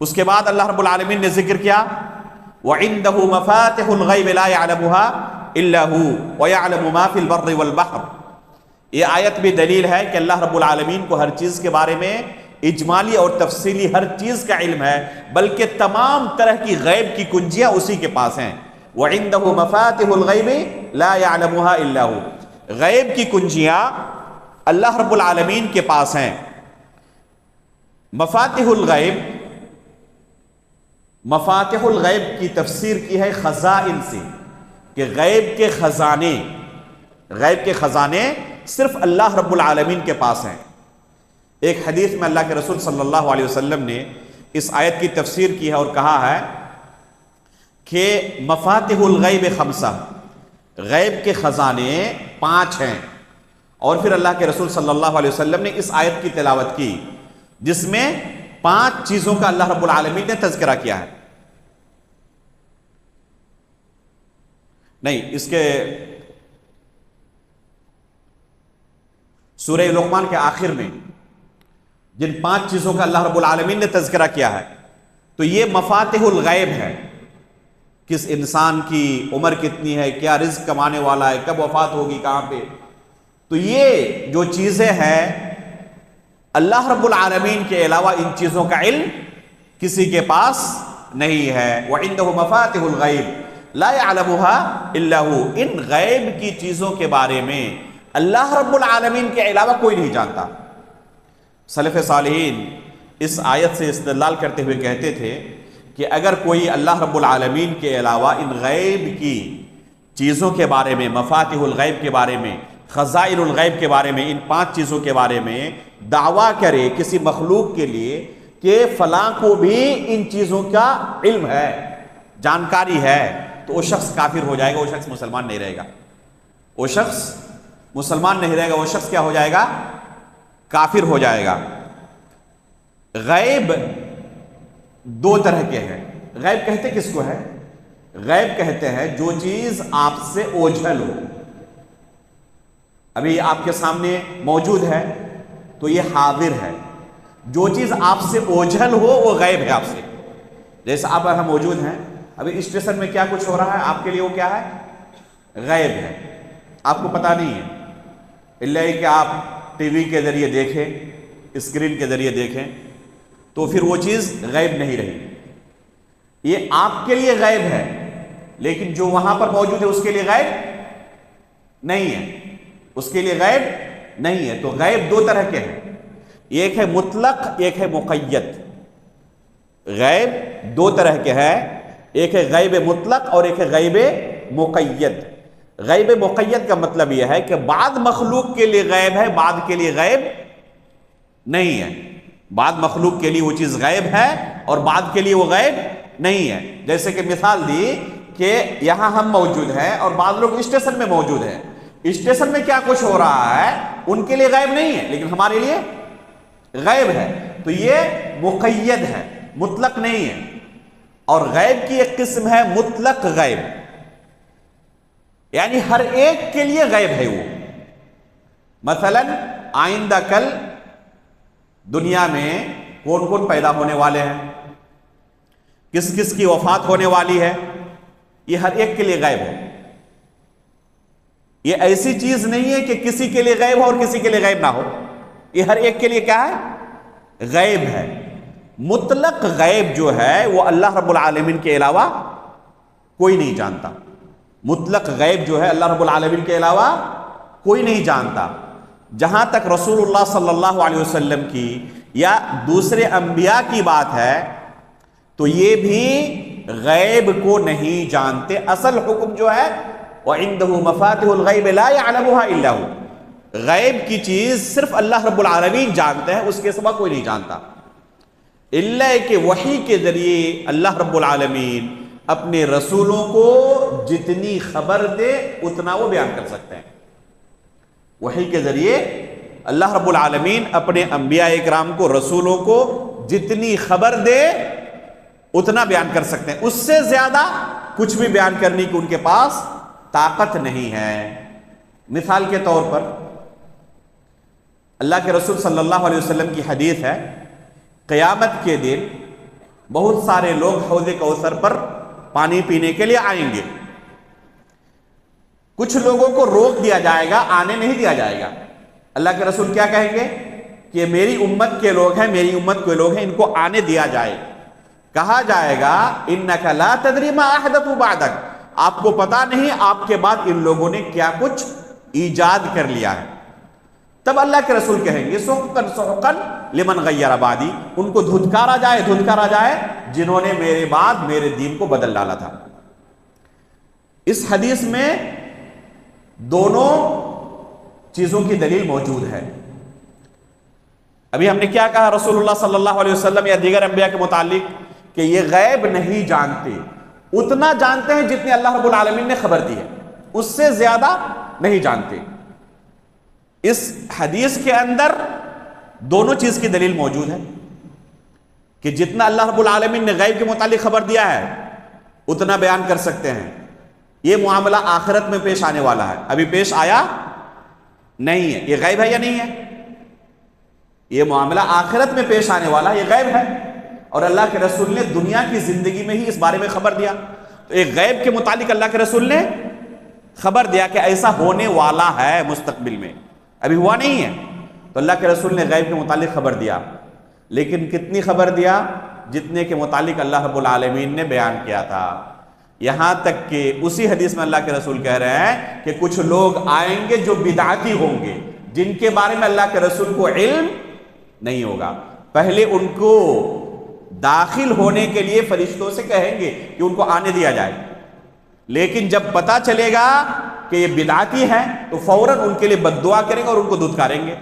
اس کے بعد اللہ رب العالمین نے ذکر کیا وَعِندَهُ مَفَاتِحُ الْغَيْبِ لَا يَعْلَمُهَا إِلَّا هُوَ وَيَعْلَمُ مَا فِي الْبَرِّ وَالْبَحْرِ. یہ آیت بھی دلیل ہے کہ اللہ رب العالمین کو ہر چیز کے بارے میں اجمالی اور تفصیلی ہر چیز کا علم ہے، بلکہ تمام طرح کی غیب کی کنجیاں اسی کے پاس ہیں. وَعِندَهُ مَفَاتِحُ الْغَيْبِ لَا يَعْلَمُهَا إِلَّا هُوَ، غیب کی کنجیاں اللہ رب العالمین کے پاس ہیں. مفاتح الغیب، مفاتح الغیب کی تفسیر کی ہے خزائن سے، کہ غیب کے خزانے، غیب کے خزانے صرف اللہ رب العالمین کے پاس ہیں. ایک حدیث میں اللہ کے رسول صلی اللہ علیہ وسلم نے اس آیت کی تفسیر کی ہے اور کہا ہے کہ مفاتح الغیب خمسہ، غیب کے خزانے 5 ہیں. اور پھر اللہ کے رسول صلی اللہ علیہ وسلم نے اس آیت کی تلاوت کی جس میں 5 چیزوں کا اللہ رب العالمین نے تذکرہ کیا ہے. نہیں، اس کے سورہ لقمان کے آخر میں جن 5 چیزوں کا اللہ رب العالمین نے تذکرہ کیا ہے، تو یہ مفاتح الغیب ہے. کس انسان کی عمر کتنی ہے، کیا رزق کمانے والا ہے، کب وفات ہوگی، کہاں پہ. تو یہ جو چیزیں ہیں اللہ رب العالمین کے علاوہ ان چیزوں کا علم کسی کے پاس نہیں ہے. وَعِندَهُ مَفَاتِحُ الْغَيْبِ لَا يَعْلَمُهَا إِلَّا هُوَ، ان غیب کی چیزوں کے بارے میں اللہ رب العالمین کے علاوہ کوئی نہیں جانتا. سلف صالحین اس آیت سے استدلال کرتے ہوئے کہتے تھے کہ اگر کوئی اللہ رب العالمین کے علاوہ ان غیب کی چیزوں کے بارے میں، مفاتیح الغیب کے بارے میں، خزائن الغیب کے بارے میں، ان 5 چیزوں کے بارے میں دعویٰ کرے کسی مخلوق کے لیے کہ فلاں کو بھی ان چیزوں کا علم ہے، جانکاری ہے، تو وہ شخص کافر ہو جائے گا، وہ شخص مسلمان نہیں رہے گا، وہ شخص مسلمان نہیں رہے گا، وہ شخص کیا ہو جائے گا؟ کافر ہو جائے گا۔ غیب 2 طرح کے ہیں۔ غیب کہتے کس کو ہے؟ غیب کہتے ہیں جو چیز آپ سے اوجھل ہو، ابھی آپ کے سامنے موجود ہے تو یہ حاضر ہے۔ جو چیز آپ سے اوجھل ہو وہ غیب ہے آپ سے۔ جیسے آپ یہاں موجود ہیں، ابھی اسٹیشن میں کیا کچھ ہو رہا ہے آپ کے لیے وہ کیا ہے؟ غیب ہے، آپ کو پتہ نہیں ہے، اللہ کہ آپ ٹی وی کے ذریعے دیکھیں، اسکرین کے ذریعے دیکھیں تو پھر وہ چیز غیب نہیں رہی۔ یہ آپ کے لیے غیب ہے، لیکن جو وہاں پر موجود ہے اس کے لیے غیب نہیں ہے، اس کے لیے غیب نہیں ہے۔ تو غیب 2 طرح کے ہیں، ایک ہے مطلق، ایک ہے مقید۔ غیب 2 طرح کے ہیں، ایک ہے غیب مطلق اور ایک ہے غیب مقید۔ غیب مقید کا مطلب یہ ہے کہ بعض مخلوق کے لیے غیب ہے، بعض کے لیے غیب نہیں ہے۔ بعض مخلوق کے لیے وہ چیز غیب ہے اور بعض کے لیے وہ غیب نہیں ہے۔ جیسے کہ مثال دی کہ یہاں ہم موجود ہیں اور بعض لوگ اسٹیشن میں موجود ہیں، اسٹیشن میں کیا کچھ ہو رہا ہے ان کے لیے غیب نہیں ہے لیکن ہمارے لیے غیب ہے، تو یہ مقید ہے، مطلق نہیں ہے۔ اور غیب کی ایک قسم ہے مطلق غیب، یعنی ہر ایک کے لیے غیب ہے وہ۔ مثلا آئندہ کل دنیا میں کون کون پیدا ہونے والے ہیں، کس کس کی وفات ہونے والی ہے، یہ ہر ایک کے لیے غیب ہے۔ یہ ایسی چیز نہیں ہے کہ کسی کے لیے غیب ہو اور کسی کے لیے غیب نہ ہو، یہ ہر ایک کے لیے کیا ہے؟ غیب ہے۔ مطلق غیب جو ہے وہ اللہ رب العالمین کے علاوہ کوئی نہیں جانتا۔ مطلق غیب جو ہے اللہ رب العالمین کے علاوہ کوئی نہیں جانتا۔ جہاں تک رسول اللہ صلی اللہ علیہ وسلم کی یا دوسرے انبیاء کی بات ہے تو یہ بھی غیب کو نہیں جانتے۔ اصل حکم جو ہے وَعِنْدَهُ مَفَاتِحُ الْغَيْبِ لَا يَعْلَمُهَا إِلَّا هُوَ، غیب کی چیز صرف اللہ رب العالمین جانتے ہیں، اس کے سوا کوئی نہیں جانتا، اللہ کہ وحی کے ذریعے اللہ رب العالمین اپنے رسولوں کو جتنی خبر دے اتنا وہ بیان کر سکتے ہیں۔ وحی کے ذریعے اللہ رب العالمین اپنے انبیاء اکرام کو، رسولوں کو جتنی خبر دے اتنا بیان کر سکتے ہیں، اس سے زیادہ کچھ بھی بیان کرنے کی ان کے پاس طاقت نہیں ہے۔ مثال کے طور پر اللہ کے رسول صلی اللہ علیہ وسلم کی حدیث ہے، قیامت کے دن بہت سارے لوگ حوض کوثر پر پانی پینے کے لیے آئیں گے، کچھ لوگوں کو روک دیا جائے گا، آنے نہیں دیا جائے گا۔ اللہ کے رسول کیا کہیں گے کہ میری امت کے لوگ ہیں، میری امت کے لوگ ہیں، ان کو آنے دیا جائے۔ کہا جائے گا اِنَّكَ لَا تَدْرِي مَا أَحْدَثُوا بَعْدَكَ، آپ کو پتا نہیں آپ کے بعد ان لوگوں نے کیا کچھ ایجاد کر لیا ہے۔ تب اللہ کے رسول کہیں گے سُحْقًا سُحْقًا لِمَنْ غَيَّرَ بَعْدِي، ان کو دھتکارا جائے، دھتکارا جائے جنہوں نے میرے بعد میرے دین کو بدل ڈالا تھا۔ اس حدیث میں دونوں چیزوں کی دلیل موجود ہے۔ ابھی ہم نے کیا کہا رسول اللہ صلی اللہ علیہ وسلم یا دیگر انبیاء کے متعلق کہ یہ غیب نہیں جانتے، اتنا جانتے ہیں جتنے اللہ رب العالمین نے خبر دی ہے، اس سے زیادہ نہیں جانتے۔ اس حدیث کے اندر دونوں چیز کی دلیل موجود ہے کہ جتنا اللہ رب العالمین نے غیب کے متعلق خبر دیا ہے اتنا بیان کر سکتے ہیں۔ یہ معاملہ آخرت میں پیش آنے والا ہے، ابھی پیش آیا نہیں ہے، یہ غیب ہے یا نہیں ہے؟ یہ معاملہ آخرت میں پیش آنے والا ہے، یہ غیب ہے، اور اللہ کے رسول نے دنیا کی زندگی میں ہی اس بارے میں خبر دیا۔ تو ایک غیب کے متعلق اللہ کے رسول نے خبر دیا کہ ایسا ہونے والا ہے مستقبل میں، ابھی ہوا نہیں ہے، تو اللہ کے رسول نے غیب کے متعلق خبر دیا، لیکن کتنی خبر دیا؟ جتنے کے متعلق اللہ رب العالمین نے بیان کیا تھا۔ یہاں تک کہ اسی حدیث میں اللہ کے رسول کہہ رہے ہیں کہ کچھ لوگ آئیں گے جو بدعتی ہوں گے، جن کے بارے میں اللہ کے رسول کو علم نہیں ہوگا، پہلے ان کو داخل ہونے کے لیے فرشتوں سے کہیں گے کہ ان کو آنے دیا جائے، لیکن جب پتا چلے گا کہ یہ بدعتی ہے تو فوراً ان کے لیے بد دعا کریں گے اور ان کو دھتکاریں گے۔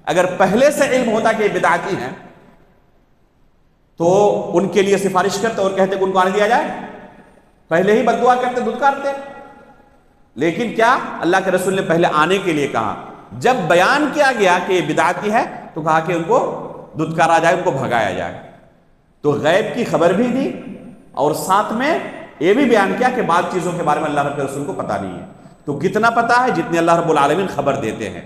اگر پہلے سے علم ہوتا کہ یہ بدعتی ہیں تو ان کے لیے سفارش کرتے اور کہتے کہ ان کو آنے دیا جائے، پہلے ہی بد دعا کرتے، دھتکارتے۔ لیکن کیا اللہ کے رسول نے پہلے آنے کے لیے کہا، جب بیان کیا گیا کہ یہ بدعتی ہے تو کہا کہ ان کو دھتکارا جائے، ان کو بھگایا جائے۔ تو غیب کی خبر بھی دی اور ساتھ میں یہ بھی بیان کیا کہ بعض چیزوں کے بارے میں اللہ رب کے رسول کو پتہ نہیں ہے۔ تو کتنا پتہ ہے؟ جتنے اللہ رب العالمین خبر دیتے ہیں۔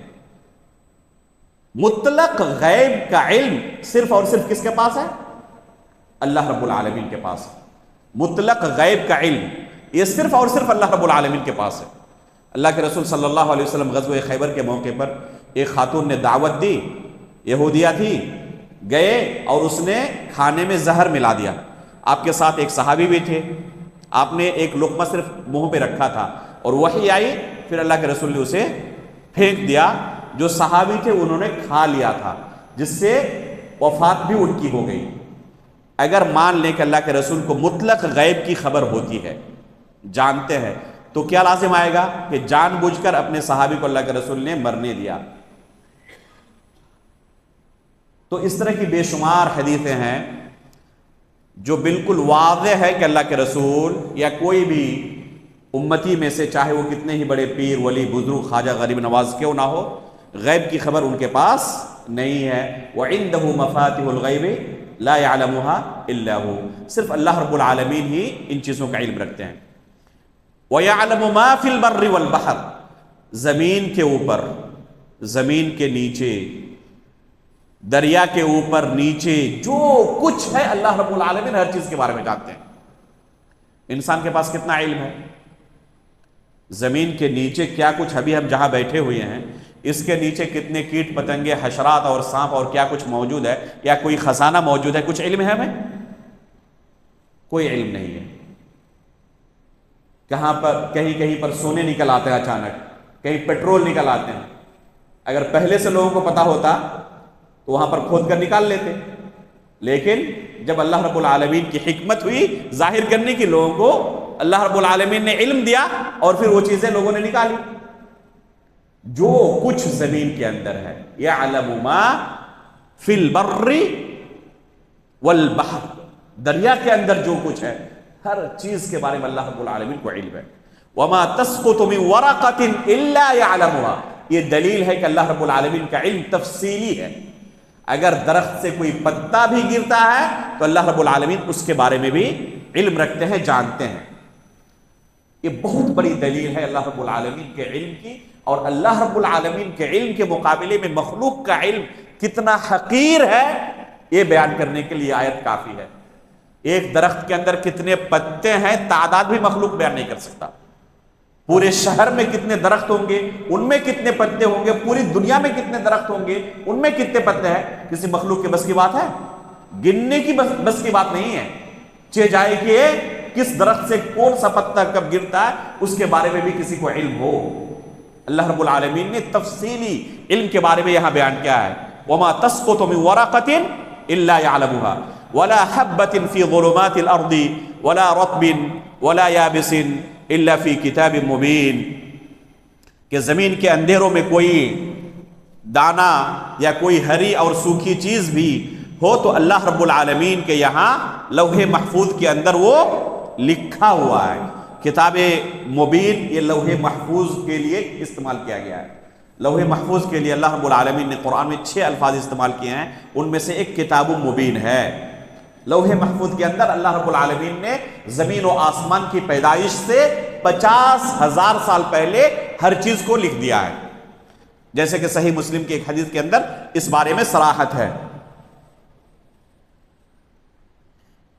مطلق غیب کا علم صرف اور صرف کس کے پاس ہے؟ اللہ رب العالمین کے پاس ہے۔ مطلق غیب کا علم یہ صرف اور صرف اللہ رب العالمین کے پاس ہے۔ اللہ کے رسول صلی اللہ علیہ وسلم غزوہ خیبر کے موقع پر ایک خاتون نے دعوت دی، یہودیہ تھی، گئے اور اس نے کھانے میں زہر ملا دیا۔ آپ کے ساتھ ایک صحابی بھی تھے، آپ نے ایک لقمہ صرف منہ پہ رکھا تھا اور وحی آئی، پھر اللہ کے رسول نے اسے پھینک دیا۔ جو صحابی تھے انہوں نے کھا لیا تھا، جس سے وفات بھی ان کی ہو گئی۔ اگر مان لیں کہ اللہ کے رسول کو مطلق غیب کی خبر ہوتی ہے، جانتے ہیں، تو کیا لازم آئے گا کہ جان بوجھ کر اپنے صحابی کو اللہ کے رسول نے مرنے دیا۔ تو اس طرح کی بے شمار حدیثیں ہیں جو بالکل واضح ہے کہ اللہ کے رسول یا کوئی بھی امتی میں سے، چاہے وہ کتنے ہی بڑے پیر، ولی، بزرگ، خواجہ، غریب نواز کیوں نہ ہو، غیب کی خبر ان کے پاس نہیں ہے۔ وَعِندَهُ مَفَاتِحُ الْغَيْبِ لَا يَعْلَمُهَا إِلَّا هُوَ، صرف اللہ رب العالمین ہی ان چیزوں کا علم رکھتے ہیں۔ وَيَعْلَمُ مَا فِي الْبَرِّ وَالْبَحْرِ، زمین کے اوپر، زمین کے نیچے، دریا کے اوپر نیچے جو کچھ ہے اللہ رب العالمین ہر چیز کے بارے میں جانتے ہیں۔ انسان کے پاس کتنا علم ہے؟ زمین کے نیچے کیا کچھ، ابھی ہم جہاں بیٹھے ہوئے ہیں اس کے نیچے کتنے کیٹ پتنگے، حشرات اور سانپ اور کیا کچھ موجود ہے، یا کوئی خزانہ موجود ہے، کچھ علم ہے ہمیں؟ کوئی علم نہیں ہے۔ کہاں پر کہیں کہیں پر سونے نکل آتے ہیں، اچانک کہیں پیٹرول نکل آتے ہیں۔ اگر پہلے سے لوگوں کو پتا ہوتا تو وہاں پر کھود کر نکال لیتے، لیکن جب اللہ رب العالمین کی حکمت ہوئی ظاہر کرنے کی، لوگوں کو اللہ رب العالمین نے علم دیا اور پھر وہ چیزیں لوگوں نے نکالی۔ جو کچھ زمین کے اندر ہے، یعلم ما فی البر والبحر، دریا کے اندر جو کچھ ہے ہر چیز کے بارے میں اللہ رب العالمین کو علم ہے۔ وما تسقط من ورقۃ الا يعلمها، یہ دلیل ہے کہ اللہ رب العالمین کا علم تفصیلی ہے۔ اگر درخت سے کوئی پتا بھی گرتا ہے تو اللہ رب العالمین اس کے بارے میں بھی علم رکھتے ہیں، جانتے ہیں۔ یہ بہت بڑی دلیل ہے اللہ رب العالمین کے علم کی، اور اللہ رب العالمین کے علم کے مقابلے میں مخلوق کا علم کتنا حقیر ہے یہ بیان کرنے کے لیے آیت کافی ہے۔ ایک درخت کے اندر کتنے پتے ہیں تعداد بھی مخلوق بیان نہیں کر سکتا۔ پورے شہر میں کتنے درخت ہوں گے، ان میں کتنے پتے ہوں گے، پوری دنیا میں کتنے درخت ہوں گے، ان میں کتنے پتے ہیں، کسی مخلوق کے بس کی بات ہے؟ گننے کی بس کی بات نہیں ہے۔ چہ جائے کہ کس درخت سے کون سا پتا کب گرتا ہے اس کے بارے میں بھی کسی کو علم ہو۔ اللہ رب العالمین نے تفصیلی علم کے بارے میں یہاں بیان کیا ہے۔ وما تسقط من ورقۃ الا يعلمها ولا حبة في ظلمات الارض ولا رطب ولا يابس الا في کتاب مبین، کہ زمین کے اندھیروں میں کوئی دانا یا کوئی ہری اور سوکھی چیز بھی ہو تو اللہ رب العالمین کے یہاں لوح محفوظ کے اندر وہ لکھا ہوا ہے۔ کتاب مبین یہ لوح محفوظ کے لیے استعمال کیا گیا ہے۔ لوح محفوظ کے لیے اللہ رب العالمین نے قرآن میں 6 الفاظ استعمال کیے ہیں، ان میں سے ایک کتاب مبین ہے۔ لوح محفوظ کے اندر اللہ رب العالمین نے زمین و آسمان کی پیدائش سے 50,000 سال پہلے ہر چیز کو لکھ دیا ہے، جیسے کہ صحیح مسلم کی ایک حدیث کے اندر اس بارے میں صراحت ہے۔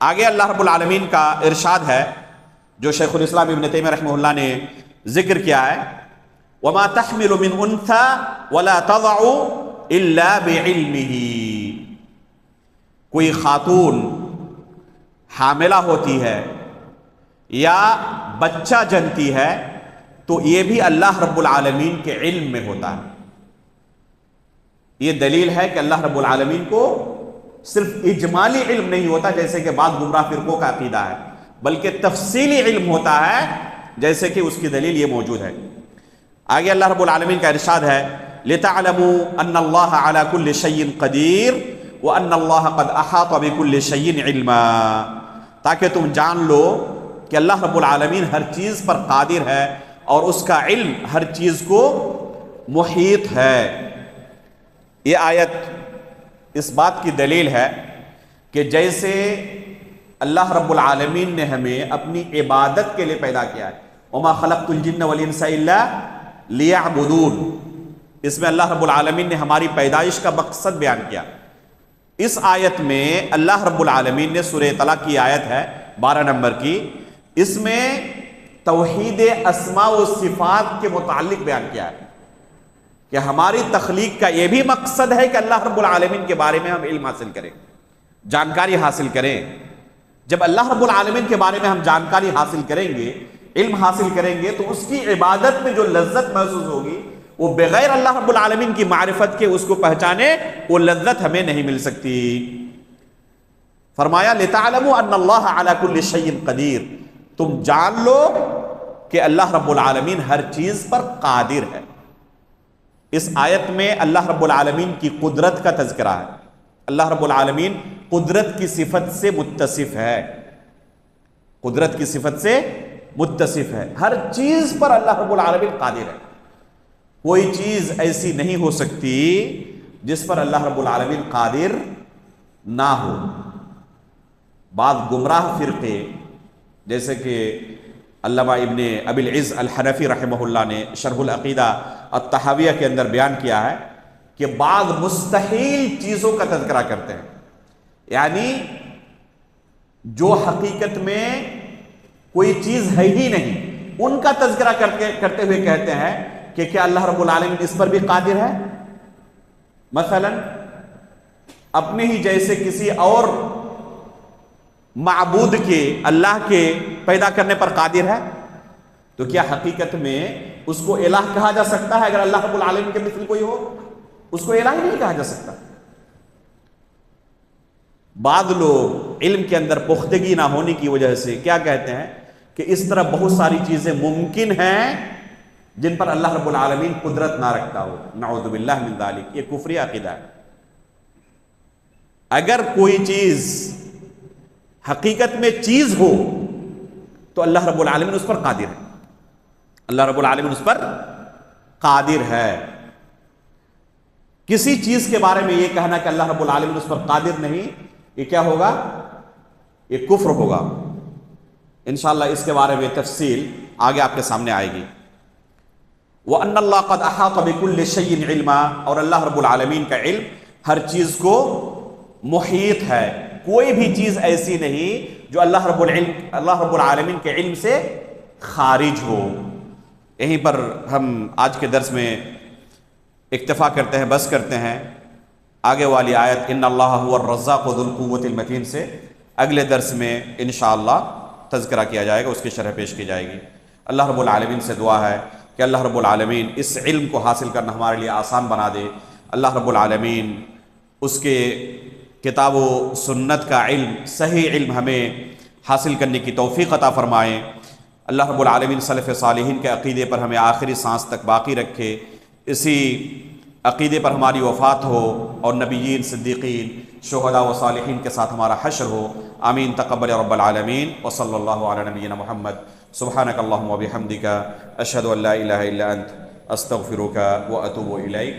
آگے اللہ رب العالمین کا ارشاد ہے جو شیخ الاسلام ابن تیمیہ رحمہ اللہ نے ذکر کیا ہے، وَمَا تَحْمِلُ مِنْ أُنْثَى وَلَا تَضَعُ إِلَّا بِعِلْمِهِ، کوئی خاتون حاملہ ہوتی ہے یا بچہ جنتی ہے تو یہ بھی اللہ رب العالمین کے علم میں ہوتا ہے۔ یہ دلیل ہے کہ اللہ رب العالمین کو صرف اجمالی علم نہیں ہوتا جیسے کہ بعض گمراہ فرقوں کا عقیدہ ہے، بلکہ تفصیلی علم ہوتا ہے جیسے کہ اس کی دلیل یہ موجود ہے۔ آگے اللہ رب العالمین کا ارشاد ہے لِتَعْلَمُوا أَنَّ اللَّهَ عَلَى كُلِّ شَيْءٍ قَدِيرٌ وَأَنَّ اللَّهَ قَدْ أَحَاطَ بِكُلِّ شَيْءٍ عِلْمًا، تاکہ تم جان لو کہ اللہ رب العالمین ہر چیز پر قادر ہے اور اس کا علم ہر چیز کو محیط ہے۔ یہ آیت اس بات کی دلیل ہے کہ جیسے اللہ رب العالمین نے ہمیں اپنی عبادت کے لیے پیدا کیا ہے، وَمَا خَلَقْتُ الْجِنَّ وَالْإِنسَ إِلَّا لِيَعْبُدُونَ، اس میں اللہ رب العالمین نے ہماری پیدائش کا مقصد بیان کیا۔ اس آیت میں اللہ رب العالمین نے سورہ طلاق کی آیت ہے 12 نمبر کی، اس میں توحید اسماء و صفات کے متعلق بیان کیا ہے کہ ہماری تخلیق کا یہ بھی مقصد ہے کہ اللہ رب العالمین کے بارے میں ہم علم حاصل کریں، جانکاری حاصل کریں۔ جب اللہ رب العالمین کے بارے میں ہم جانکاری حاصل کریں گے، علم حاصل کریں گے، تو اس کی عبادت میں جو لذت محسوس ہوگی وہ بغیر اللہ رب العالمین کی معرفت کے اس کو پہچانے وہ لذت ہمیں نہیں مل سکتی۔ فرمایا لِتَعْلَمُوا أَنَّ اللَّهَ عَلَى كُلِّ شَيْءٍ قَدِيرٌ، تم جان لو کہ اللہ رب العالمین ہر چیز پر قادر ہے۔ اس آیت میں اللہ رب العالمین کی قدرت کا تذکرہ ہے۔ اللہ رب العالمین قدرت کی صفت سے متصف ہے، قدرت کی صفت سے متصف ہے، ہر چیز پر اللہ رب العالمین قادر ہے۔ کوئی چیز ایسی نہیں ہو سکتی جس پر اللہ رب العالمین قادر نہ ہو۔ بعض گمراہ فرقے جیسے کہ علامہ ابن ابی العز الحنفی رحمہ اللہ نے شرح العقیدہ الطحاویہ کے اندر بیان کیا ہے کہ بعض مستحیل چیزوں کا تذکرہ کرتے ہیں، یعنی جو حقیقت میں کوئی چیز ہے ہی نہیں ان کا تذکرہ کرتے ہوئے کہتے ہیں کہ کیا اللہ رب العالمین اس پر بھی قادر ہے؟ مثلا اپنے ہی جیسے کسی اور معبود کے، اللہ کے پیدا کرنے پر قادر ہے، تو کیا حقیقت میں اس کو الہ کہا جا سکتا ہے؟ اگر اللہ رب العالمین کے مثل کوئی ہو اس کو الہ نہیں کہا جا سکتا۔ بعض لوگ علم کے اندر پختگی نہ ہونے کی وجہ سے کیا کہتے ہیں کہ اس طرح بہت ساری چیزیں ممکن ہیں جن پر اللہ رب العالمین قدرت نہ رکھتا ہو، نعوذ باللہ من ذالک، یہ کفری عقیدہ ہے۔ اگر کوئی چیز حقیقت میں چیز ہو تو اللہ رب العالمین اس پر قادر ہے، اللہ رب العالمین اس پر قادر ہے۔ کسی چیز کے بارے میں یہ کہنا کہ اللہ رب العالمین اس پر قادر نہیں، یہ کیا ہوگا؟ یہ کفر ہوگا۔ انشاءاللہ اس کے بارے میں تفصیل آگے آپ کے سامنے آئے گی۔ وَأَنَّ اللَّهَ قَدْ أَحَاطَ بِكُلِّ شَيْءٍ عِلْمًا، اور اللہ رب العالمین کا علم ہر چیز کو محیط ہے، کوئی بھی چیز ایسی نہیں جو اللہ رب العالمین کے علم سے خارج ہو۔ یہیں پر ہم آج کے درس میں اکتفا کرتے ہیں، بس کرتے ہیں۔ آگے والی آیت ان اللہ هو الرزاق ذو القوۃ المتین سے اگلے درس میں انشاءاللہ تذکرہ کیا جائے گا، اس کی شرح پیش کی جائے گی۔ اللہ رب العالمین سے دعا ہے کہ اللہ رب العالمین اس علم کو حاصل کرنا ہمارے لیے آسان بنا دے۔ اللہ رب العالمین اس کے کتاب و سنت کا علم، صحیح علم ہمیں حاصل کرنے کی توفیق عطا فرمائے۔ اللہ رب العالمین سلف صالحین کے عقیدے پر ہمیں آخری سانس تک باقی رکھے، اسی عقیدے پر ہماری وفات ہو اور نبیین، صدیقین، شہداء و صالحین کے ساتھ ہمارا حشر ہو۔ آمین تقبل رب العالمین، وصلی اللہ علی نبینا محمد۔ سبحانک اللہم و بحمدک، اشہد ان لا الہ الا انت، استغفرک و اتوب الیک۔